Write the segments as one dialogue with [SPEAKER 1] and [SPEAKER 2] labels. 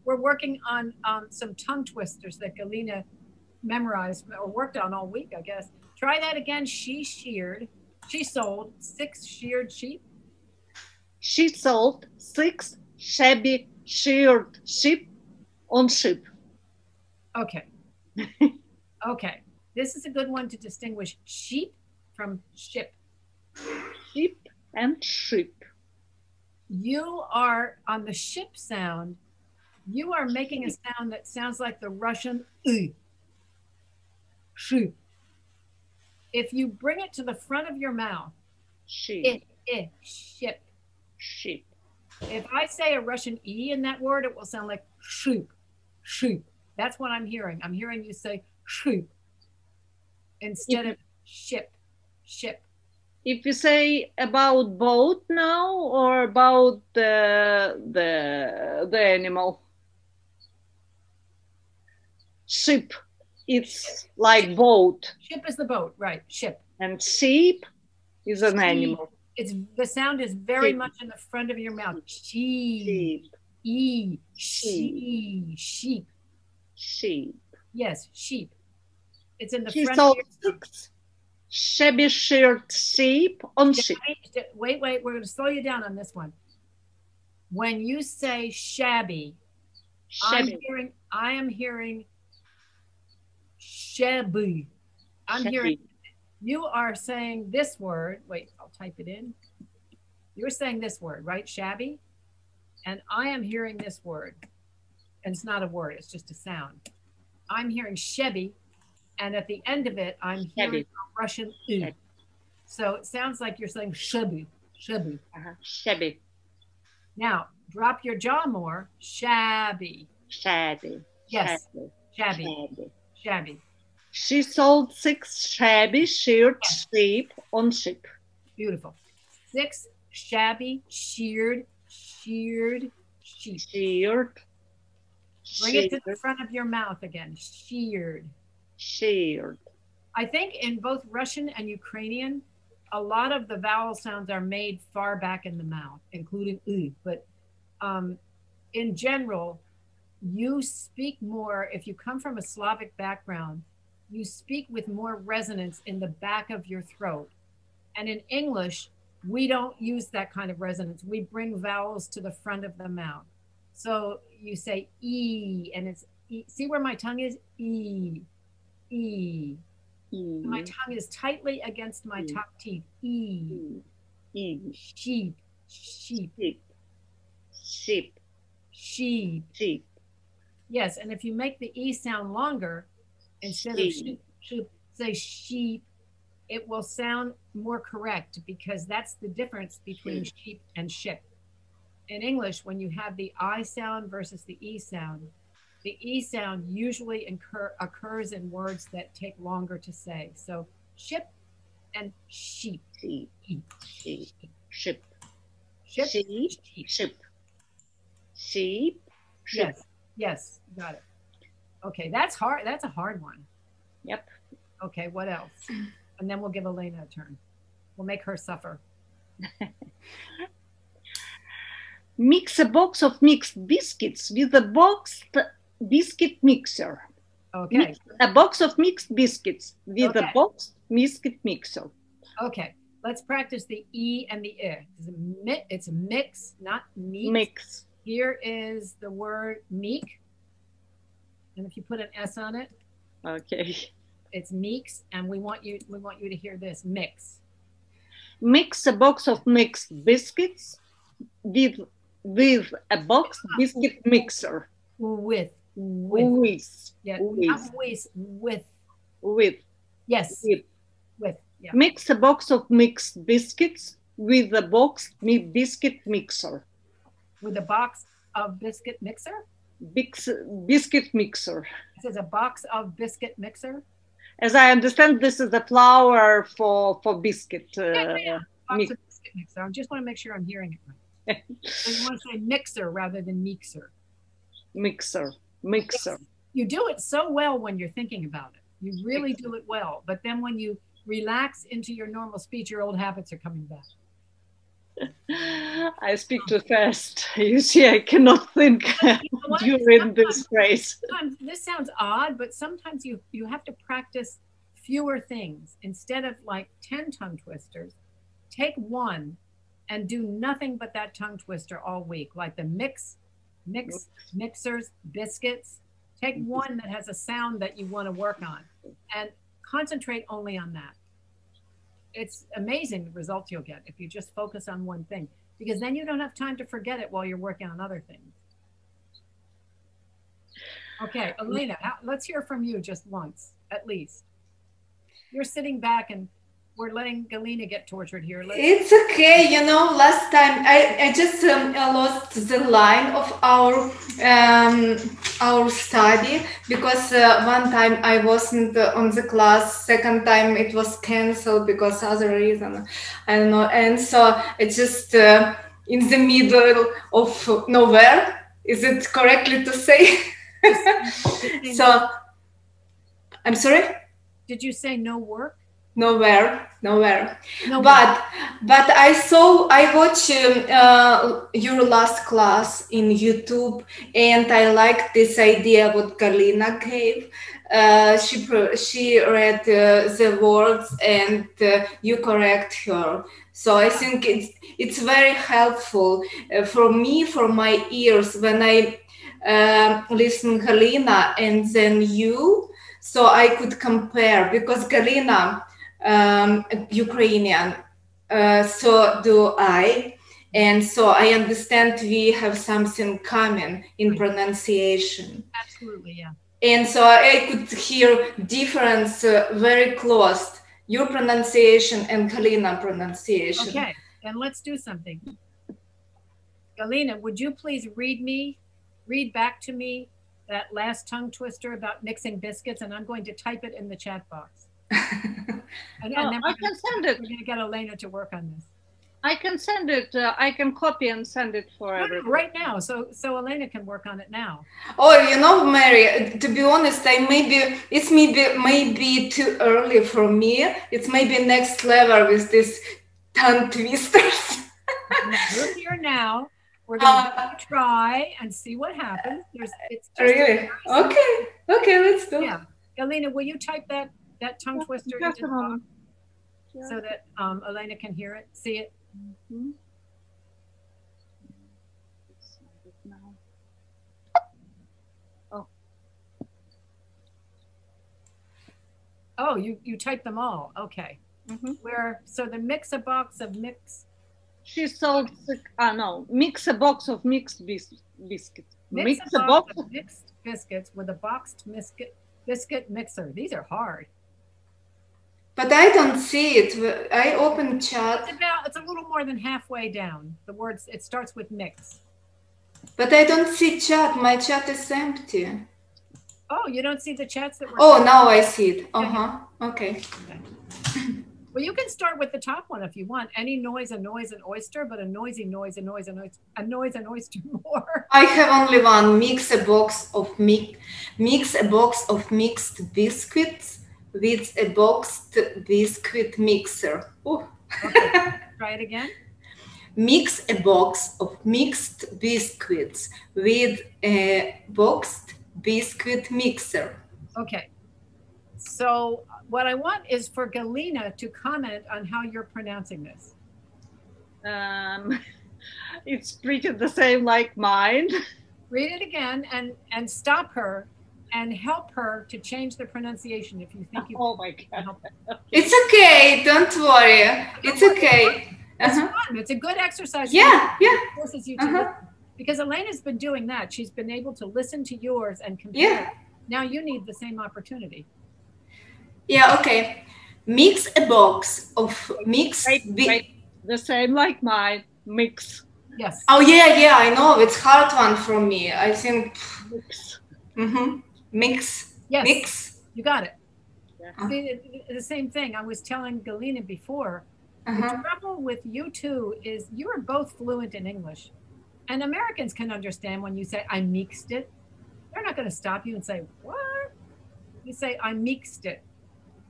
[SPEAKER 1] we're working on some tongue twisters that Galina memorized or worked on all week, I guess. Try that again. She sold 6 sheared sheep.
[SPEAKER 2] She sold 6 shabby sheared sheep on ship.
[SPEAKER 1] Okay. Okay. This is a good one to distinguish sheep from ship.
[SPEAKER 2] Sheep and ship.
[SPEAKER 1] You are on the ship sound. You are making a sound that sounds like the Russian ship. If you bring it to the front of your mouth,
[SPEAKER 2] Sheep.
[SPEAKER 1] ship.
[SPEAKER 2] Sheep.
[SPEAKER 1] If I say a Russian E in that word, it will sound like shoop, shoop. That's what I'm hearing. I'm hearing you say shoop instead of ship, ship.
[SPEAKER 2] If you say about boat now or about the animal, ship, it's like boat.
[SPEAKER 1] Ship is the boat, right? Ship.
[SPEAKER 2] And sheep is an animal.
[SPEAKER 1] It's the sound is very much in the front of your mouth. Sheep. E. Sheep. Sheep.
[SPEAKER 2] Sheep.
[SPEAKER 1] Yes, sheep. It's in the
[SPEAKER 2] She
[SPEAKER 1] front
[SPEAKER 2] sold
[SPEAKER 1] of your mouth.
[SPEAKER 2] 6 shabby sheared sheep on ship.
[SPEAKER 1] Wait, we're going to slow you down on this one. When you say shabby, I am hearing shabby. Hearing you are saying this word. Wait, I'll type it in. You're saying this word, right? Shabby. And I am hearing this word. And it's not a word, it's just a sound. I'm hearing shabby. And at the end of it, I'm hearing a Russian U. So it sounds like you're saying shabby, shabby.
[SPEAKER 2] Shabby.
[SPEAKER 1] Now, drop your jaw more. Shabby.
[SPEAKER 2] Shabby.
[SPEAKER 1] Yes. Shabby. Shabby.
[SPEAKER 2] She sold 6 shabby sheared sheep on ship.
[SPEAKER 1] Beautiful. 6 shabby sheared sheep.
[SPEAKER 2] Sheared.
[SPEAKER 1] Bring it to the front of your mouth again. Sheared.
[SPEAKER 2] Sheared.
[SPEAKER 1] I think in both Russian and Ukrainian, a lot of the vowel sounds are made far back in the mouth, including u. But in general, you speak more, if you come from a Slavic background, you speak with more resonance in the back of your throat. And in English, we don't use that kind of resonance. We bring vowels to the front of the mouth. So you say E, and it's E. See where my tongue is? E, E. My tongue is tightly against my top teeth. E.
[SPEAKER 2] E.
[SPEAKER 1] Sheep. Sheep.
[SPEAKER 2] Sheep.
[SPEAKER 1] Sheep.
[SPEAKER 2] Sheep.
[SPEAKER 1] Yes, and if you make the E sound longer, instead of sheep, say sheep, it will sound more correct because that's the difference between sheep and ship. In English, when you have the I sound versus the E sound usually occurs in words that take longer to say. So ship and sheep.
[SPEAKER 2] Sheep. Sheep. Ship.
[SPEAKER 1] Ship.
[SPEAKER 2] Sheep. Ship. Sheep.
[SPEAKER 1] Yes. Yes. Got it. Okay. That's hard. That's a hard one.
[SPEAKER 2] Yep.
[SPEAKER 1] Okay. What else? And then we'll give Elena a turn. We'll make her suffer.
[SPEAKER 2] Mix a box of mixed biscuits with a boxed biscuit mixer.
[SPEAKER 1] Okay.
[SPEAKER 2] Mix a box of mixed biscuits with a boxed biscuit mixer.
[SPEAKER 1] Okay. Let's practice the E and the I. It's a mix, not meat.
[SPEAKER 2] Mix.
[SPEAKER 1] Here is the word meek. And if you put an S on it,
[SPEAKER 2] okay,
[SPEAKER 1] it's meeks, and we want you to hear this mix.
[SPEAKER 2] Mix a box of mixed biscuits with a box biscuit mixer.
[SPEAKER 1] With.
[SPEAKER 2] Yeah. With.
[SPEAKER 1] Yes. With. Yeah.
[SPEAKER 2] Mix a box of mixed biscuits with a box biscuit mixer.
[SPEAKER 1] With a box of biscuit mixer?
[SPEAKER 2] Biscuit mixer.
[SPEAKER 1] It says a box of biscuit mixer?
[SPEAKER 2] As I understand, this is the flour for biscuit.
[SPEAKER 1] Box of biscuit mixer. I just want to make sure I'm hearing it right. So you want to say mixer rather than mixer.
[SPEAKER 2] Mixer.
[SPEAKER 1] Yes. You do it so well when you're thinking about it. You really do it well. But then when you relax into your normal speech, your old habits are coming back.
[SPEAKER 2] I speak too fast. You see, I cannot think during this phrase.
[SPEAKER 1] Sometimes this sounds odd, but sometimes you have to practice fewer things. Instead of like 10 tongue twisters, take one and do nothing but that tongue twister all week, like the mixers, biscuits. Take one that has a sound that you want to work on and concentrate only on that. It's amazing the results you'll get if you just focus on one thing, because then you don't have time to forget it while you're working on other things. Okay, Elena, let's hear from you just once, at least. You're sitting back and we're letting Galina get tortured here.
[SPEAKER 3] It's okay. You know, last time I just lost the line of our study because one time I wasn't on the class, second time it was canceled because other reason, I don't know. And so it's just in the middle of nowhere. Is it correctly to say? So, I'm sorry?
[SPEAKER 1] Did you say no work?
[SPEAKER 3] Nowhere. But I watched your last class in YouTube, and I like this idea what Galina gave. She read the words, and you correct her. So I think it's very helpful for me, for my ears, when I listen Galina and then you, so I could compare, because Galina Ukrainian, so do I, and so I understand we have something common in pronunciation.
[SPEAKER 1] Absolutely, yeah.
[SPEAKER 3] And so I could hear difference very close, your pronunciation and Galina pronunciation.
[SPEAKER 1] Okay, then let's do something. Galina, would you please read back to me that last tongue twister about mixing biscuits, and I'm going to type it in the chat box. And then
[SPEAKER 2] I can send it.
[SPEAKER 1] We're going to get Elena to work on this.
[SPEAKER 2] I can send it. I can copy and send it for everybody.
[SPEAKER 1] Right now, so Elena can work on it now.
[SPEAKER 3] Oh, you know, Mary, to be honest, it's maybe too early for me. It's maybe next level with this tongue twisters.
[SPEAKER 1] We're here now. We're going to try and see what happens. It's just
[SPEAKER 3] really? Okay, let's do.
[SPEAKER 1] Yeah, Elena, will you type that tongue twister into the box so that Elena can hear it, see it?
[SPEAKER 2] Mm-hmm.
[SPEAKER 1] Oh, you type them all. Okay.
[SPEAKER 2] Mm-hmm.
[SPEAKER 1] So the mix a box of mix.
[SPEAKER 2] She sold mix a box of mixed biscuits.
[SPEAKER 1] Mix a box of mixed biscuits with a boxed biscuit mixer. These are hard.
[SPEAKER 3] But I don't see it. I open chat.
[SPEAKER 1] It's a little more than halfway down. The words, it starts with mix.
[SPEAKER 3] But I don't see chat. My chat is empty.
[SPEAKER 1] Oh, you don't see the chats that were...
[SPEAKER 3] Oh, now I see it. Okay.
[SPEAKER 1] Well, you can start with the top one if you want. Any noise, a noise, an oyster, but a noisy noise, a noise, an oyster more.
[SPEAKER 3] I have only one. Mix a box of mixed biscuits with a boxed biscuit mixer. Oh.
[SPEAKER 1] Okay. Try it again.
[SPEAKER 3] Mix a box of mixed biscuits with a boxed biscuit mixer.
[SPEAKER 1] Okay. So what I want is for Galina to comment on how you're pronouncing this.
[SPEAKER 2] It's pretty the same like mine.
[SPEAKER 1] Read it again and stop her and help her to change the pronunciation if you think you
[SPEAKER 2] Oh my God.
[SPEAKER 1] Okay.
[SPEAKER 3] It's okay. Don't worry. It's okay.
[SPEAKER 1] It's fun. It's a good exercise.
[SPEAKER 3] Yeah.
[SPEAKER 1] It forces you to listen. Because Elena's been doing that. She's been able to listen to yours and compare.
[SPEAKER 3] Yeah.
[SPEAKER 1] Now you need the same opportunity.
[SPEAKER 3] Yeah, okay. Mix a box of mixed...
[SPEAKER 2] The same like mine. Mix.
[SPEAKER 1] Yes.
[SPEAKER 3] Oh, yeah, I know. It's hard one for me. I think...
[SPEAKER 2] Mix.
[SPEAKER 3] Mix.
[SPEAKER 1] Yes.
[SPEAKER 3] Mix.
[SPEAKER 1] You got it.
[SPEAKER 2] Yeah.
[SPEAKER 1] The same thing. I was telling Galina before. The trouble with you two is you are both fluent in English. And Americans can understand when you say, I mixed it. They're not going to stop you and say, what? You say, I mixed it.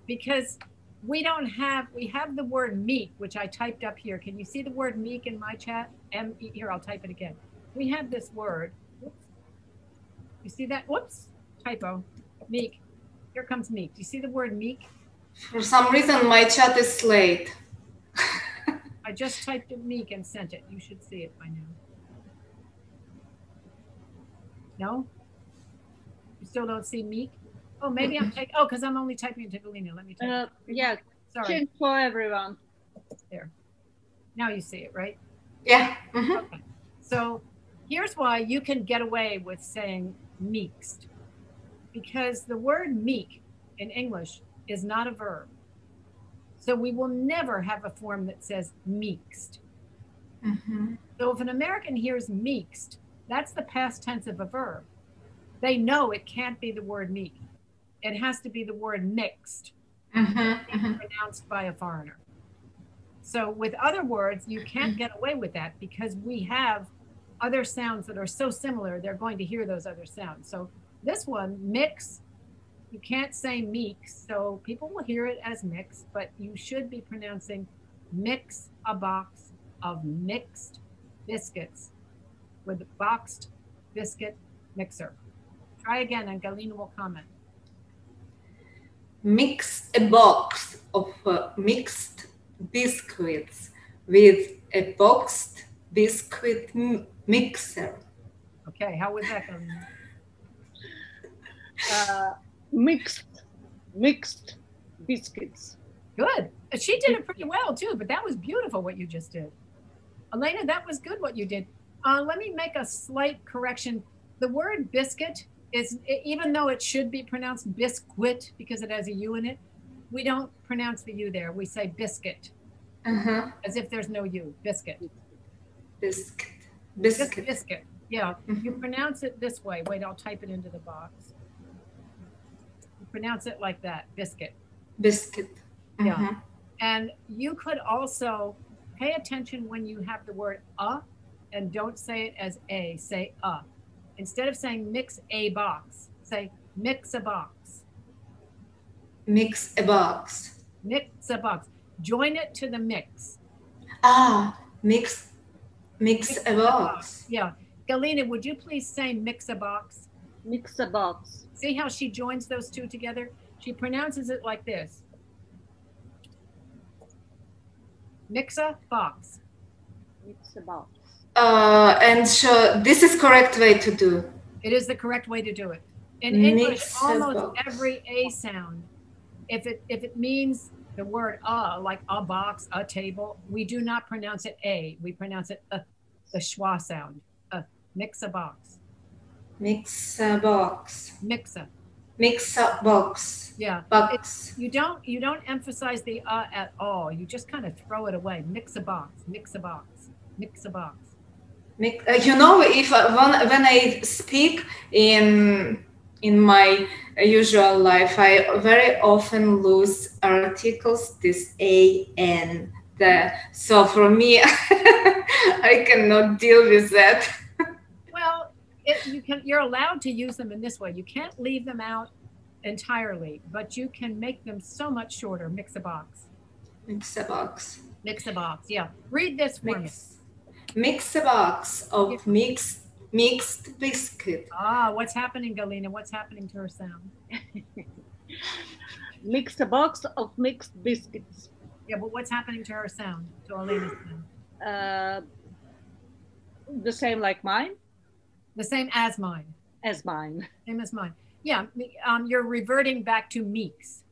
[SPEAKER 1] Because we have the word meek, which I typed up here. Can you see the word meek in my chat? M-E, here, I'll type it again. We have this word. Whoops. You see that? Whoops, typo. Meek. Here comes meek. Do you see the word meek?
[SPEAKER 3] For some reason, my chat is late.
[SPEAKER 1] I just typed in meek and sent it. You should see it by now. No? You still don't see meek? Oh, maybe I'm typing. Oh, because I'm only typing into Galina. Let me type.
[SPEAKER 2] Yeah.
[SPEAKER 1] Sorry.
[SPEAKER 2] Change for everyone.
[SPEAKER 1] There. Now you see it, right?
[SPEAKER 3] Yeah.
[SPEAKER 1] Okay. So here's why you can get away with saying meekst. Because the word meek in English is not a verb. So we will never have a form that says meekst. So if an American hears meekst, that's the past tense of a verb. They know it can't be the word meek. It has to be the word mixed, pronounced by a foreigner. So with other words, you can't get away with that because we have other sounds that are so similar, they're going to hear those other sounds. So this one, mix, you can't say meeks, so people will hear it as mix, but you should be pronouncing mix a box of mixed biscuits with a boxed biscuit mixer. Try again and Galina will comment.
[SPEAKER 3] Mix a box of mixed biscuits with a boxed biscuit mixer.
[SPEAKER 1] Okay, how was that, Galina?
[SPEAKER 2] Mixed biscuits.
[SPEAKER 1] Good. She did it pretty well too, but that was beautiful what you just did. Elena, that was good what you did. Let me make a slight correction. The word biscuit is, even though it should be pronounced biscuit because it has a U in it, we don't pronounce the U there. We say biscuit, as if there's no U. Biscuit.
[SPEAKER 3] Biscuit.
[SPEAKER 1] Biscuit. Yeah. You pronounce it this way. Wait, I'll type it into the box. You pronounce it like that. Biscuit.
[SPEAKER 3] Biscuit.
[SPEAKER 1] Yeah. And you could also pay attention when you have the word and don't say it as a, say Instead of saying mix a box, say mix a box.
[SPEAKER 3] Mix a box.
[SPEAKER 1] Mix a box. Join it to the mix.
[SPEAKER 3] Mix a box.
[SPEAKER 1] Yeah. Galina, would you please say mix a box?
[SPEAKER 2] Mix a box.
[SPEAKER 1] See how she joins those two together? She pronounces it like this. Mix a box.
[SPEAKER 2] Mix a box.
[SPEAKER 3] And so this is correct way to do.
[SPEAKER 1] It is the correct way to do it. In English, almost every a sound, if it means the word like a box, a table, we do not pronounce it a. We pronounce it the schwa sound. Mix a box.
[SPEAKER 3] Mix a box. Mix a box.
[SPEAKER 1] Yeah.
[SPEAKER 3] Box.
[SPEAKER 1] You don't emphasize the at all. You just kind of throw it away. Mix a box. Mix a box. Mix a box.
[SPEAKER 3] You know, if when I speak in my usual life, I very often lose articles, this a, n, the. So for me, I cannot deal with that.
[SPEAKER 1] Well, you're allowed to use them in this way. You can't leave them out entirely, but you can make them so much shorter. Mix a box.
[SPEAKER 3] Mix a box.
[SPEAKER 1] Mix a box. Yeah. Read this for me.
[SPEAKER 3] Mix a box of mixed biscuit.
[SPEAKER 1] What's happening, Galina? What's happening to her sound?
[SPEAKER 2] Mix a box of mixed biscuits.
[SPEAKER 1] Yeah, but what's happening to her sound, to Elena's sound?
[SPEAKER 2] The same like mine?
[SPEAKER 1] The same as mine.
[SPEAKER 2] As mine.
[SPEAKER 1] Same as mine. Yeah, you're reverting back to meeks.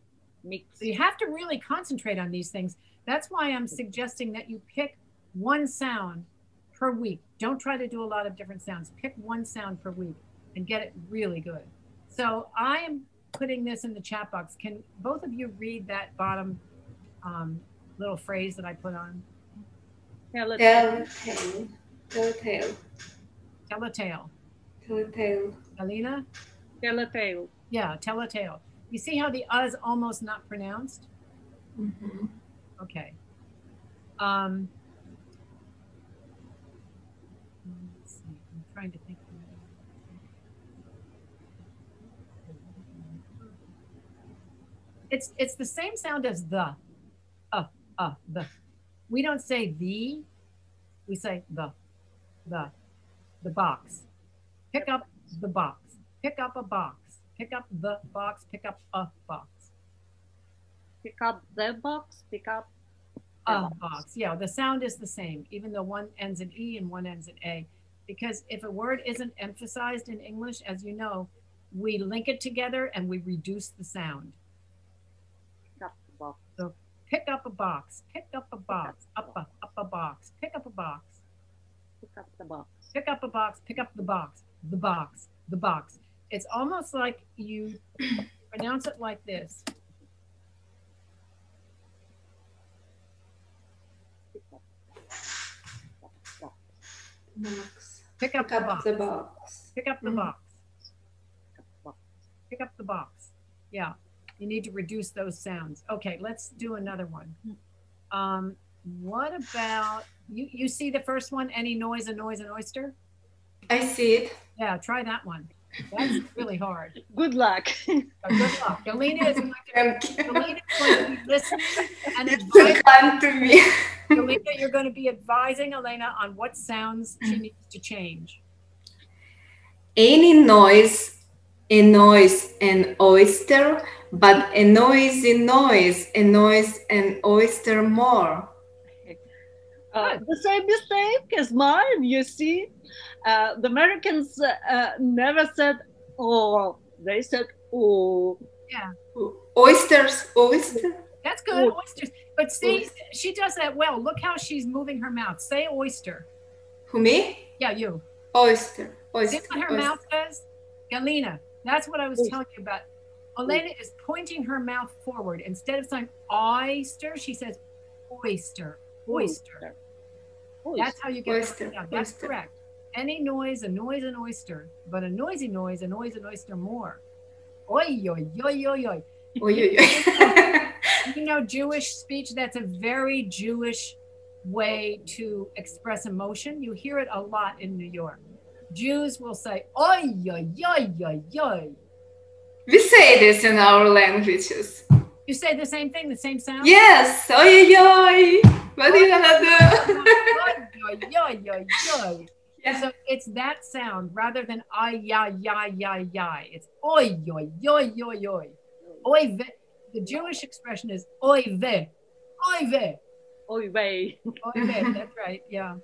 [SPEAKER 2] Mix.
[SPEAKER 1] So you have to really concentrate on these things. That's why I'm suggesting that you pick one sound per week. Don't try to do a lot of different sounds. Pick one sound per week and get it really good. So I am putting this in the chat box. Can both of you read that bottom little phrase that I put on?
[SPEAKER 3] Tell a tale. Tell a tale.
[SPEAKER 1] Tell a tale.
[SPEAKER 3] Tell a tale.
[SPEAKER 1] Alina?
[SPEAKER 2] Tell a tale.
[SPEAKER 1] Yeah, tell a tale. You see how the is almost not pronounced? Okay. Let's see. I'm trying to think. It's the same sound as the. The. We don't say the. We say the. the box. Pick up the box. Pick up a box. Pick up the box. Pick up a box.
[SPEAKER 2] Pick up the box. Pick up
[SPEAKER 1] A box. Yeah, the sound is the same, even though one ends in E and one ends in A. Because if a word isn't emphasized in English, as you know, we link it together and we reduce the sound.
[SPEAKER 2] Pick up the box.
[SPEAKER 1] So pick up a box. Pick up a box. Up a box. Pick up a box.
[SPEAKER 2] Pick up the box.
[SPEAKER 1] Pick up a box. Pick up the box. The box. The box. It's almost like you pronounce it like this.
[SPEAKER 3] Box.
[SPEAKER 1] Pick up the box.
[SPEAKER 3] The box.
[SPEAKER 1] Pick up the box. Pick up the box. Yeah, you need to reduce those sounds. Okay, let's do another one. What about, you see the first one, any noise, a noise, an oyster?
[SPEAKER 3] I see it.
[SPEAKER 1] Yeah, try that one. That's really hard.
[SPEAKER 2] Good luck.
[SPEAKER 1] Good luck. Galina is going to be listening and
[SPEAKER 3] So
[SPEAKER 1] advising.
[SPEAKER 3] kind to me.
[SPEAKER 1] Galina, you're going to be advising Elena on what sounds she needs to change.
[SPEAKER 3] Any noise annoys an oyster, but a noisy noise annoys an oyster more.
[SPEAKER 2] The same mistake as mine, you see. The Americans never said oh, they said oh.
[SPEAKER 1] Yeah.
[SPEAKER 3] Oysters, oyster.
[SPEAKER 1] That's good, oysters. But see, she does that well. Look how she's moving her mouth. Say oyster.
[SPEAKER 3] Who, me?
[SPEAKER 1] Yeah, you.
[SPEAKER 3] Oyster.
[SPEAKER 1] See
[SPEAKER 3] Oyster.
[SPEAKER 1] what her
[SPEAKER 3] oyster.
[SPEAKER 1] mouth says? Galina, that's what I was telling you about. Elena is pointing her mouth forward. Instead of saying oyster, she says oyster. Oyster. That's how you get
[SPEAKER 3] Oyster.
[SPEAKER 1] it. Yeah, that's
[SPEAKER 3] Oyster.
[SPEAKER 1] correct. Any noise, an oyster, but a noisy noise, annoys an oyster more. Oi, oi, oi, oi, oi.
[SPEAKER 3] Oy, oy, oy.
[SPEAKER 1] You know, Jewish speech, that's a very Jewish way to express emotion. You hear it a lot in New York. Jews will say, oi, oi, oi, oi, oi.
[SPEAKER 3] We say this in our languages.
[SPEAKER 1] You say the same thing, the same sound?
[SPEAKER 3] Yes. Oy, oy, oy. What are you gonna do?
[SPEAKER 1] Oi, oi, oi, oi, oi.
[SPEAKER 3] Yeah.
[SPEAKER 1] So it's that sound rather than ay, ya, ya, ya, ya. It's oi, oi, oi, oi, oi. Oi, ve. The Jewish expression is oi, ve. Oi, ve.
[SPEAKER 2] Oy vey.
[SPEAKER 1] Oi, ve. That's right, yeah.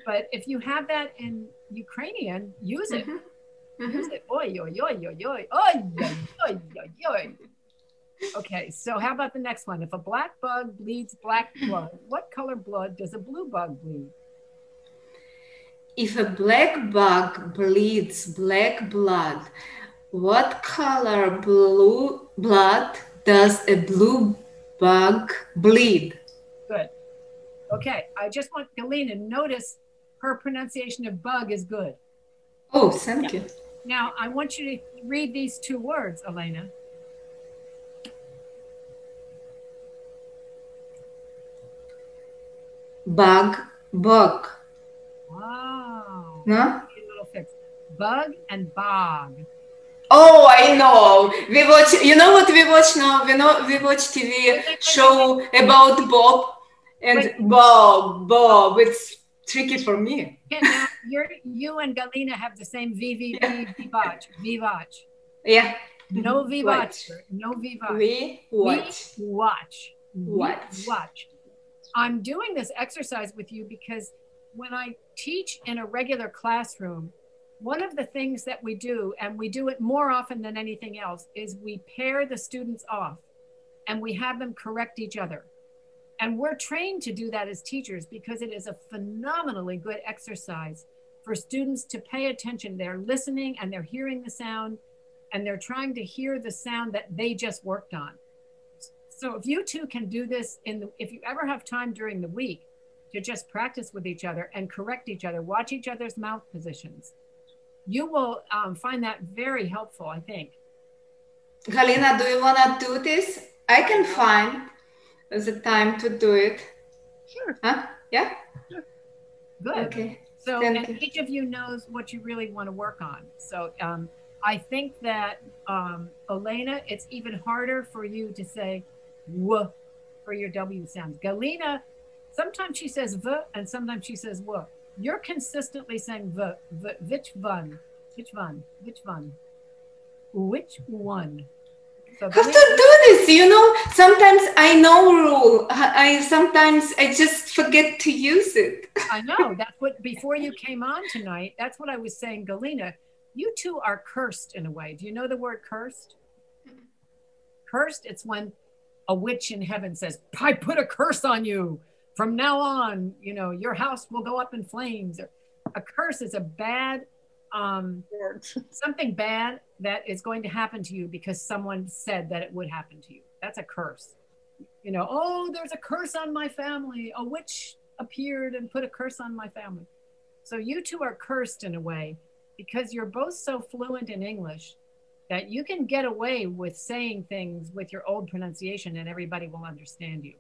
[SPEAKER 1] But if you have that in Ukrainian, use it. Use it. Oi, oi, oi, oi, oi. Oi, oi, oi, oi, oi. Okay, so how about the next one? If a black bug bleeds black blood, what color blood does a blue bug bleed?
[SPEAKER 3] If a black bug bleeds black blood, what color blue blood does a blue bug bleed?
[SPEAKER 1] Good. Okay, I just want Galina to notice her pronunciation of bug is good.
[SPEAKER 3] Oh, thank you.
[SPEAKER 1] Now, I want you to read these two words, Elena.
[SPEAKER 3] Bug, bug.
[SPEAKER 1] Wow.
[SPEAKER 3] No?
[SPEAKER 1] A little fix. Bug and bog.
[SPEAKER 3] Oh, I know. We watch. You know what we watch now? We watch TV show about Bob and Bob. It's tricky for me.
[SPEAKER 1] Okay, now you and Galina have the same vivac.
[SPEAKER 3] Yeah.
[SPEAKER 1] No vivac.
[SPEAKER 3] Watch.
[SPEAKER 1] No vivac.
[SPEAKER 3] We watch.
[SPEAKER 1] We watch.
[SPEAKER 3] Watch.
[SPEAKER 1] Watch. I'm doing this exercise with you because when I teach in a regular classroom, one of the things that we do, and we do it more often than anything else, is we pair the students off and we have them correct each other. And we're trained to do that as teachers because it is a phenomenally good exercise for students to pay attention. They're listening and they're hearing the sound and they're trying to hear the sound that they just worked on. So if you two can do this if you ever have time during the week to just practice with each other and correct each other, watch each other's mouth positions, you will find that very helpful, I think.
[SPEAKER 3] Galina, do you want to do this? I can find the time to do it.
[SPEAKER 2] Sure.
[SPEAKER 3] Huh? Yeah?
[SPEAKER 2] Sure.
[SPEAKER 1] Good.
[SPEAKER 3] Okay.
[SPEAKER 1] So,
[SPEAKER 3] Thank
[SPEAKER 1] and
[SPEAKER 3] you.
[SPEAKER 1] each of you knows what you really want to work on. So I think that, Elena, it's even harder for you to say w for your W sounds. Galina, sometimes she says v and sometimes she says w. You're consistently saying which one, which one, which one, which one. So
[SPEAKER 3] how to do this? You know, sometimes I know rule. Sometimes I just forget to use it.
[SPEAKER 1] I know. That's what, before you came on tonight, that's what I was saying, Galina. You two are cursed in a way. Do you know the word cursed? Cursed, it's when a witch in heaven says, I put a curse on you. From now on, you know, your house will go up in flames. A curse is a bad, something bad that is going to happen to you because someone said that it would happen to you. That's a curse. You know, oh, there's a curse on my family. A witch appeared and put a curse on my family. So you two are cursed in a way because you're both so fluent in English that you can get away with saying things with your old pronunciation and everybody will understand you.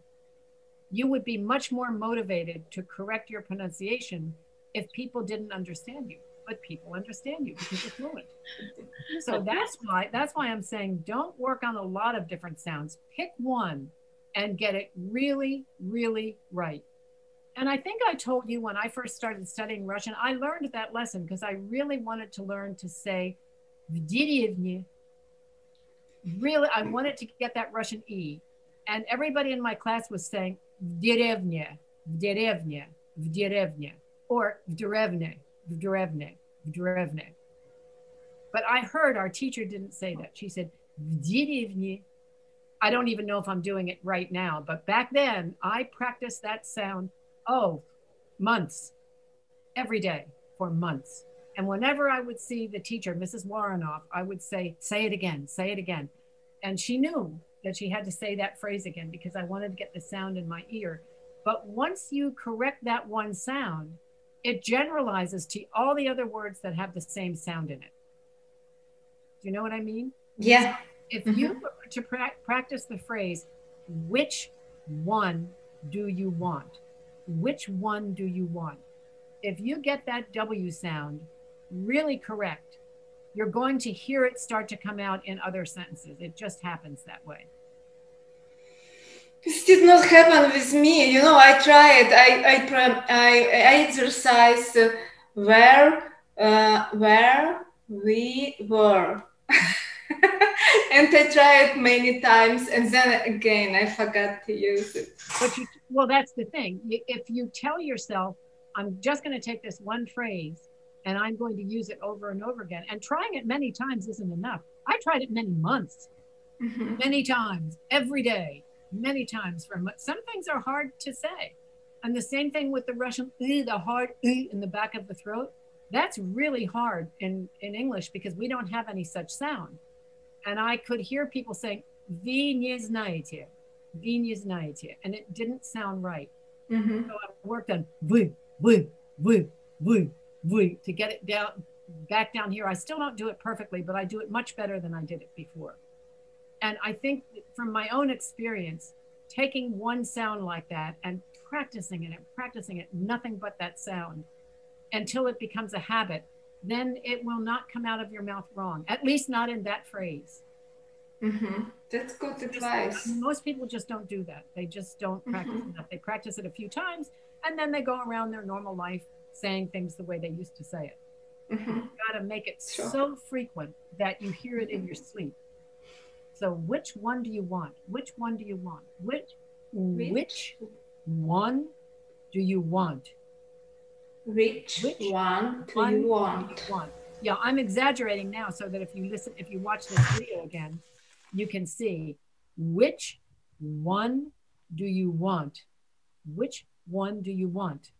[SPEAKER 1] You would be much more motivated to correct your pronunciation if people didn't understand you, but people understand you because you're fluent. So that's why I'm saying don't work on a lot of different sounds. Pick one and get it really, really right. And I think I told you when I first started studying Russian, I learned that lesson because I really wanted to learn to say v derevne. Really, I wanted to get that Russian E. And everybody in my class was saying v derevne, v derevne, v derevne, or v derevne, v derevne, v derevne. But I heard our teacher didn't say that. She said v derevne. I don't even know if I'm doing it right now, but back then I practiced that sound, months, every day for months. And whenever I would see the teacher, Mrs. Warrenoff, I would say it again, say it again. And she knew that she had to say that phrase again because I wanted to get the sound in my ear. But once you correct that one sound, it generalizes to all the other words that have the same sound in it. Do you know what I mean?
[SPEAKER 3] Yeah.
[SPEAKER 1] If you were to practice the phrase, which one do you want? Which one do you want? If you get that W sound really correct, you're going to hear it start to come out in other sentences. It just happens that way.
[SPEAKER 3] This did not happen with me. You know, I tried. I exercised where we were. And I tried many times, and then again I forgot to use it.
[SPEAKER 1] But well, that's the thing. If you tell yourself, I'm just going to take this one phrase and I'm going to use it over and over again, and trying it many times isn't enough. I tried it many months, many times, every day, many times. Some things are hard to say. And the same thing with the Russian, the hard in the back of the throat. That's really hard in English because we don't have any such sound. And I could hear people saying, "Вы не знаете, вы не знаете," and it didn't sound right. So I worked on вы to get it down, back down here. I still don't do it perfectly, but I do it much better than I did it before. And I think from my own experience, taking one sound like that and practicing it, nothing but that sound, until it becomes a habit, then it will not come out of your mouth wrong, at least not in that phrase.
[SPEAKER 3] That's good advice.
[SPEAKER 1] Most people just don't do that. They just don't practice enough. They practice it a few times, and then they go around their normal life saying things the way they used to say it. You got to make it so frequent that you hear it in your sleep. So which one do you want? Which one do you want? Which one do you want?
[SPEAKER 3] Which one do you want?
[SPEAKER 1] Yeah, I'm exaggerating now so that if you watch this video again, you can see which one do you want? Which one do you want?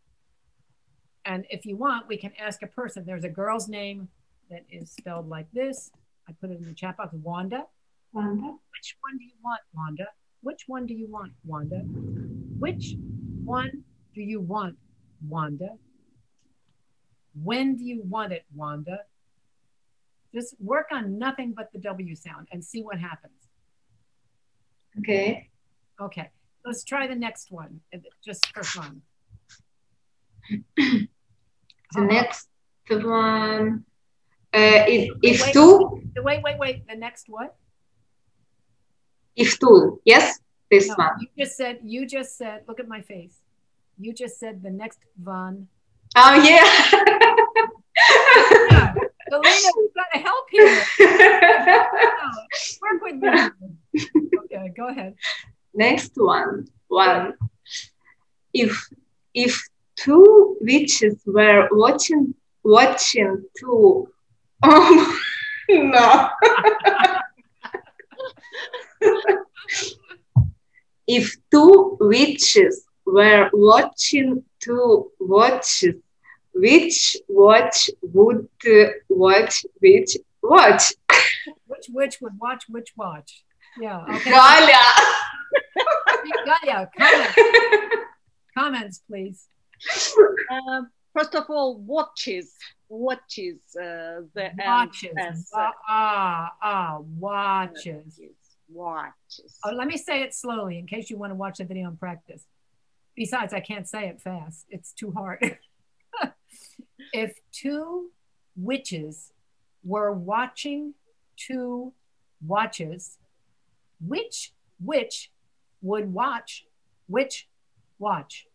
[SPEAKER 1] And if you want, we can ask a person. There's a girl's name that is spelled like this. I put it in the chat box, Wanda.
[SPEAKER 3] Wanda.
[SPEAKER 1] Which one do you want, Wanda? Which one do you want, Wanda? Which one do you want, Wanda? When do you want it, Wanda? Just work on nothing but the W sound and see what happens.
[SPEAKER 3] Okay.
[SPEAKER 1] Okay, let's try the next one, just for fun.
[SPEAKER 3] The next one,
[SPEAKER 1] Wait. The next what?
[SPEAKER 3] If two, yes, this one.
[SPEAKER 1] You just said. Look at my face. You just said the next one.
[SPEAKER 3] Oh, yeah.
[SPEAKER 1] Yeah. Galina, you gotta help here. Work with me. Okay, go ahead.
[SPEAKER 3] Next one. If two witches were watching two. Oh no. If two witches were watching two watches, which watch would watch which watch?
[SPEAKER 1] Which witch would watch which watch? Yeah. Okay.
[SPEAKER 3] Galia.
[SPEAKER 1] Galia, comments, please.
[SPEAKER 2] First of all, watches.
[SPEAKER 1] Watches.
[SPEAKER 2] Watches.
[SPEAKER 1] Oh, let me say it slowly in case you want to watch the video and practice. Besides, I can't say it fast. It's too hard. If two witches were watching two watches, which witch would watch which watch?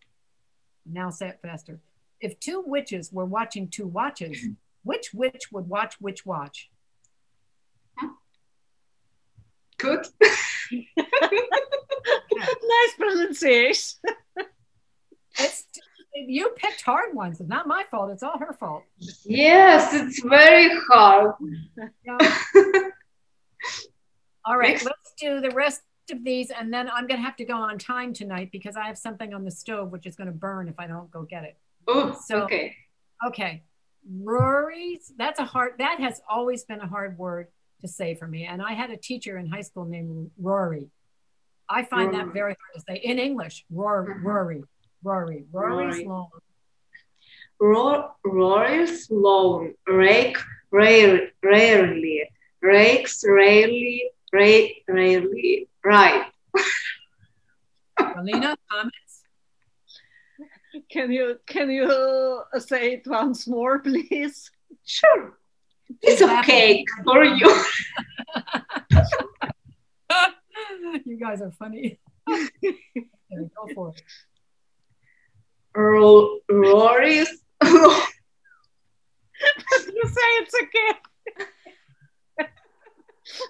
[SPEAKER 1] Now say it faster. If two witches were watching two watches, which witch would watch which watch?
[SPEAKER 3] Good.
[SPEAKER 2] Nice pronunciation.
[SPEAKER 1] You picked hard ones. It's not my fault. It's all her fault.
[SPEAKER 3] Yes, it's very hard.
[SPEAKER 1] Yeah. All right, let's do the rest of these, and then I'm going to have to go on time tonight because I have something on the stove which is going to burn if I don't go get it.
[SPEAKER 3] Oh, so, okay.
[SPEAKER 1] Okay. Rory's, that has always been a hard word to say for me. And I had a teacher in high school named Rory. I find that very hard to say. In English, Rory. Rory's long.
[SPEAKER 3] Rory's long. Rake rarely. Rakes rarely. Rarely. Right.
[SPEAKER 1] Alina, comments?
[SPEAKER 2] Can you say it once more, please?
[SPEAKER 3] Sure. It's okay for you.
[SPEAKER 1] You guys are funny. Okay, go for it.
[SPEAKER 3] Rory's.
[SPEAKER 2] You say it's okay.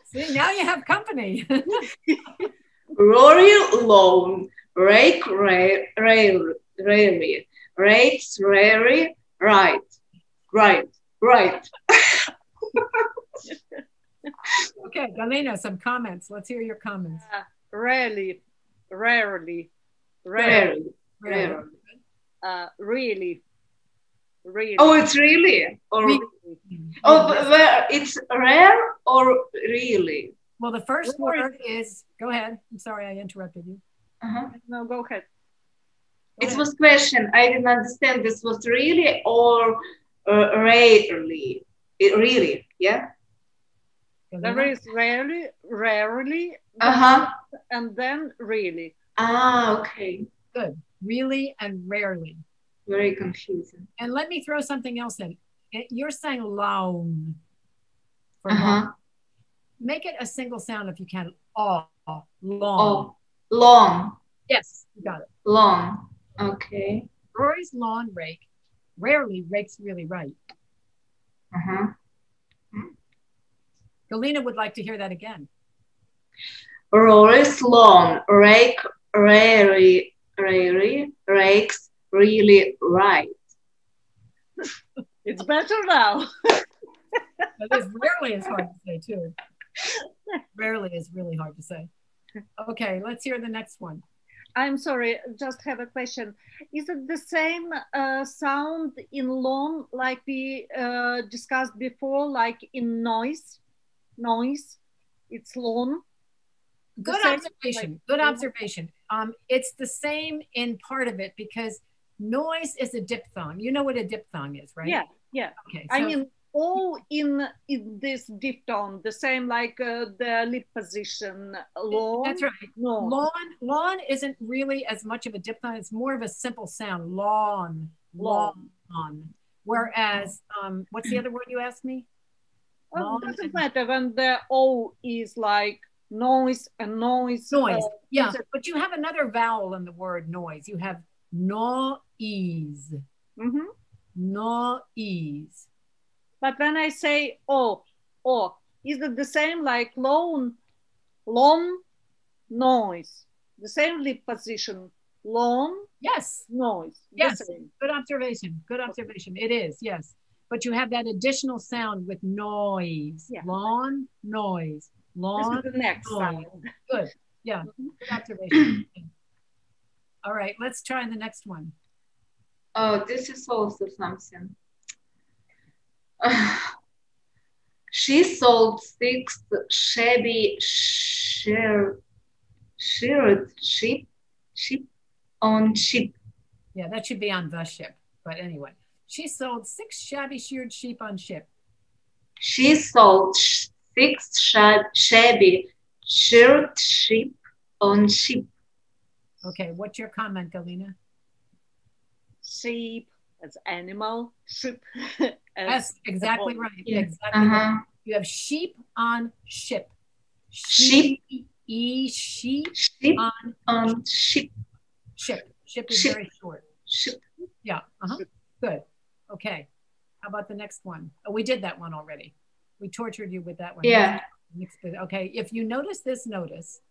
[SPEAKER 1] See, now you have company.
[SPEAKER 3] Rory long. Rake rarely. Rakes rarely. Right.
[SPEAKER 1] Okay, Galina, some comments. Let's hear your comments.
[SPEAKER 2] Rarely.
[SPEAKER 3] Really. Oh, it's really? Or really. Oh, but it's rare or really?
[SPEAKER 1] Well, the first word is, go ahead. I'm sorry, I interrupted you.
[SPEAKER 2] No, go ahead.
[SPEAKER 3] It was question. I didn't understand. This was really or rarely? Really, yeah?
[SPEAKER 2] There is rarely, and then really.
[SPEAKER 3] Ah, okay.
[SPEAKER 1] Good. Really and rarely.
[SPEAKER 3] Very confusing.
[SPEAKER 1] And let me throw something else in. You're saying long. Long. Make it a single sound if you can. Long.
[SPEAKER 3] Oh, long.
[SPEAKER 1] Yes, you got it.
[SPEAKER 3] Long. Okay.
[SPEAKER 1] Rory's lawn rake rarely rakes really right. Galina would like to hear that again.
[SPEAKER 3] Rory's lawn rake rarely rakes really right.
[SPEAKER 2] It's better now.
[SPEAKER 1] But rarely is hard to say too. Rarely is really hard to say. Okay, let's hear the next one.
[SPEAKER 2] I'm sorry, just have a question. Is it the same sound in lawn like we discussed before, like in noise? Noise, it's lawn.
[SPEAKER 1] Good observation. Good observation. It's the same in part of it because noise is a diphthong. You know what a diphthong is, right?
[SPEAKER 2] Yeah.
[SPEAKER 1] Okay.
[SPEAKER 2] So, I mean, all in this diphthong, the same like the lip position. Lawn.
[SPEAKER 1] That's right.
[SPEAKER 2] No.
[SPEAKER 1] Lawn isn't really as much of a diphthong. It's more of a simple sound. Lawn. Whereas, what's the other word you asked me?
[SPEAKER 2] It doesn't matter when the O is like noise and noise.
[SPEAKER 1] Noise, yeah. But you have another vowel in the word noise. You have noise. noise.
[SPEAKER 2] But when I say oh, is it the same like long, noise? The same lip position, long,
[SPEAKER 1] Yes.
[SPEAKER 2] noise.
[SPEAKER 1] Yes. Good observation. Good observation. It is, yes. But you have that additional sound with noise. Yeah. Lawn, noise. Lawn,
[SPEAKER 2] this is the next
[SPEAKER 1] noise.
[SPEAKER 2] sound.
[SPEAKER 1] Good. Yeah. Good observation. All right. Let's try the next one.
[SPEAKER 3] Oh, this is also something. She sold 6 shabby shirred sheep on ship.
[SPEAKER 1] Yeah, that should be on the ship. But anyway, she sold 6 shabby sheared sheep on ship.
[SPEAKER 3] She sold 6 shabby sheared sheep on ship.
[SPEAKER 1] Okay, what's your comment, Galina?
[SPEAKER 2] Sheep as animal, sheep.
[SPEAKER 1] That's exactly right. Yeah. Exactly. Right. You have sheep on ship.
[SPEAKER 3] Sheep.
[SPEAKER 1] Sheep
[SPEAKER 3] on ship.
[SPEAKER 1] Ship is very short.
[SPEAKER 3] Ship.
[SPEAKER 1] Yeah. Good. Okay. How about the next one? Oh, we did that one already. We tortured you with that one.
[SPEAKER 3] Yeah.
[SPEAKER 1] Okay. If you notice this, notice.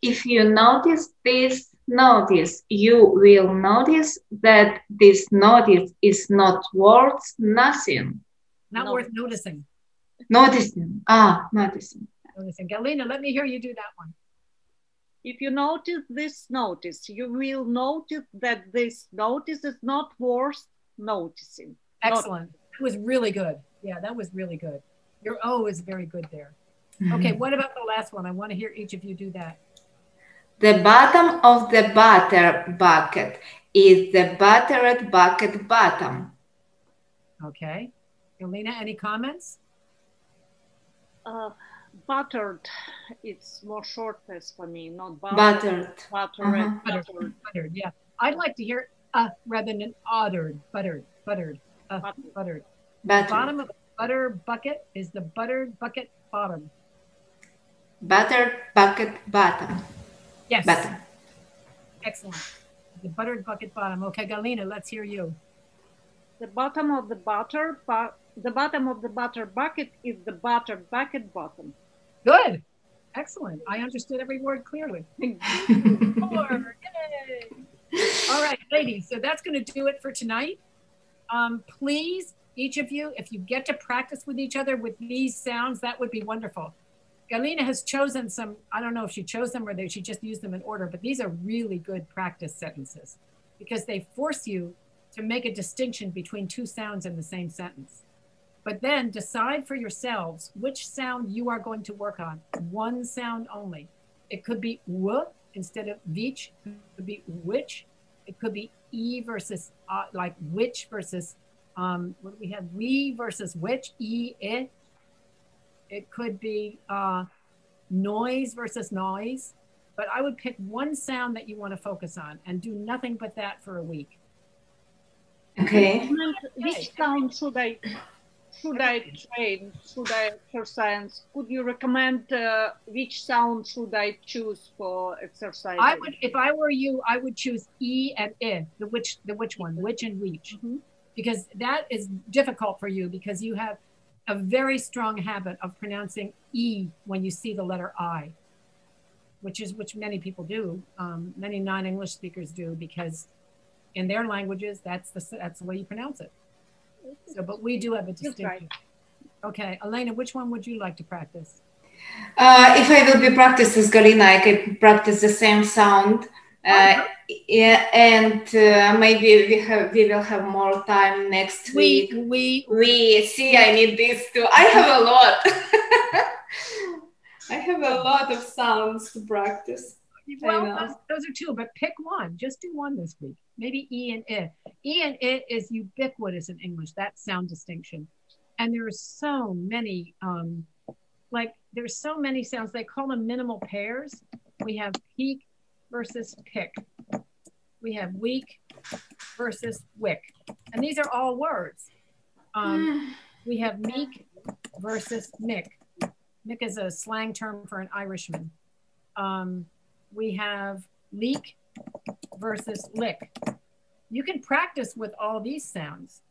[SPEAKER 3] If you notice this, notice. You will notice that this notice is not worth nothing.
[SPEAKER 1] Not worth noticing.
[SPEAKER 3] Noticing. Noticing.
[SPEAKER 1] Noticing. Galina, let me hear you do that one.
[SPEAKER 2] If you notice this notice, you will notice that this notice is not worth noticing.
[SPEAKER 1] Excellent. That was really good. Yeah, that was really good. Your O is very good there. Okay, what about the last one? I want to hear each of you do that.
[SPEAKER 3] The bottom of the butter bucket is the buttered bucket bottom.
[SPEAKER 1] Okay. Galina, any comments?
[SPEAKER 2] Buttered, it's more shortest for me, not buttered.
[SPEAKER 1] Buttered, yeah. I'd like to hear rather than uttered. Buttered. The bottom of the butter bucket is the buttered bucket bottom.
[SPEAKER 3] Buttered bucket bottom.
[SPEAKER 1] Yes.
[SPEAKER 3] Bottom.
[SPEAKER 1] Excellent. The buttered bucket bottom. Okay, Galina, let's hear you.
[SPEAKER 2] The bottom of the butter bucket is the butter bucket bottom.
[SPEAKER 1] Good. Excellent. I understood every word clearly. All right, ladies. So that's going to do it for tonight. Please, each of you, if you get to practice with each other with these sounds, that would be wonderful. Galina has chosen some, I don't know if she chose them or she just used them in order, but these are really good practice sentences because they force you to make a distinction between 2 sounds in the same sentence. But then decide for yourselves which sound you are going to work on. 1 sound only. It could be w instead of vich. It could be which. It could be e versus like which versus what do we have? We versus which. E it. It could be noise versus noise. But I would pick 1 sound that you want to focus on and do nothing but that for a week.
[SPEAKER 3] Okay.
[SPEAKER 2] Which sound should I train? Should I exercise? Could you recommend which sound should I choose for exercise?
[SPEAKER 1] I would, if I were you, I would choose E and I, the which one, which and which, because that is difficult for you because you have a very strong habit of pronouncing E when you see the letter I, which many people do, many non-English speakers do, because in their languages, that's the way you pronounce it. So, but we do have a distinction. Right. Okay, Elena, which one would you like to practice?
[SPEAKER 3] If I will be practicing Galina, I can practice the same sound. Yeah, and maybe we will have more time next week. We see. I need this too. I have a lot. I have a lot of sounds to practice.
[SPEAKER 1] Well, those are 2, but pick 1. Just do 1 this week. Maybe E and I. E and I is ubiquitous in English, that sound distinction. And there are so many, there's so many sounds. They call them minimal pairs. We have peak versus pick. We have weak versus wick. And these are all words. We have meek versus mick. Mick is a slang term for an Irishman. We have leak versus lick. You can practice with all these sounds.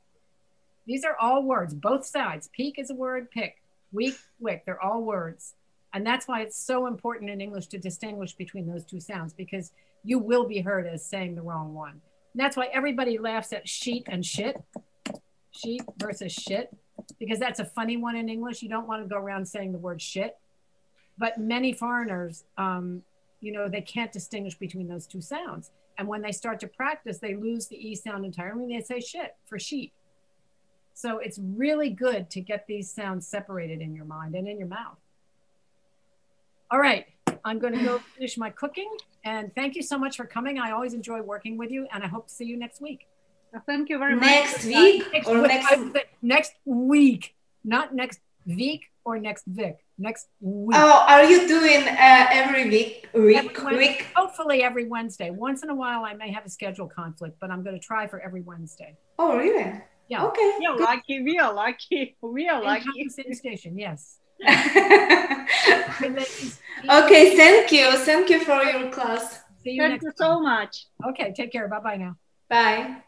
[SPEAKER 1] These are all words, both sides. Peak is a word, pick. Week, wick, they're all words. And that's why it's so important in English to distinguish between those two sounds, because you will be heard as saying the wrong one. And that's why everybody laughs at sheet and shit. Sheet versus shit, because that's a funny one in English. You don't want to go around saying the word shit. But many foreigners, you know, they can't distinguish between those two sounds. And when they start to practice, they lose the E sound entirely. They say shit for sheet. So it's really good to get these sounds separated in your mind and in your mouth. All right, I'm going to go finish my cooking. And thank you so much for coming. I always enjoy working with you, and I hope to see you next week.
[SPEAKER 2] Thank you very much.
[SPEAKER 3] Next week or
[SPEAKER 1] next week, not next week or next Vic. Next week.
[SPEAKER 3] Oh, are you doing every week?
[SPEAKER 1] Hopefully every Wednesday. Once in a while, I may have a schedule conflict, but I'm going to try for every Wednesday.
[SPEAKER 3] Oh, really?
[SPEAKER 1] Yeah.
[SPEAKER 3] Okay.
[SPEAKER 2] We are lucky. We are lucky. We are lucky.
[SPEAKER 1] Same station. Yes.
[SPEAKER 3] Okay. Thank you. Thank you for your class.
[SPEAKER 1] See you
[SPEAKER 2] Thank you so much.
[SPEAKER 1] Okay. Take care. Bye-bye now.
[SPEAKER 3] Bye.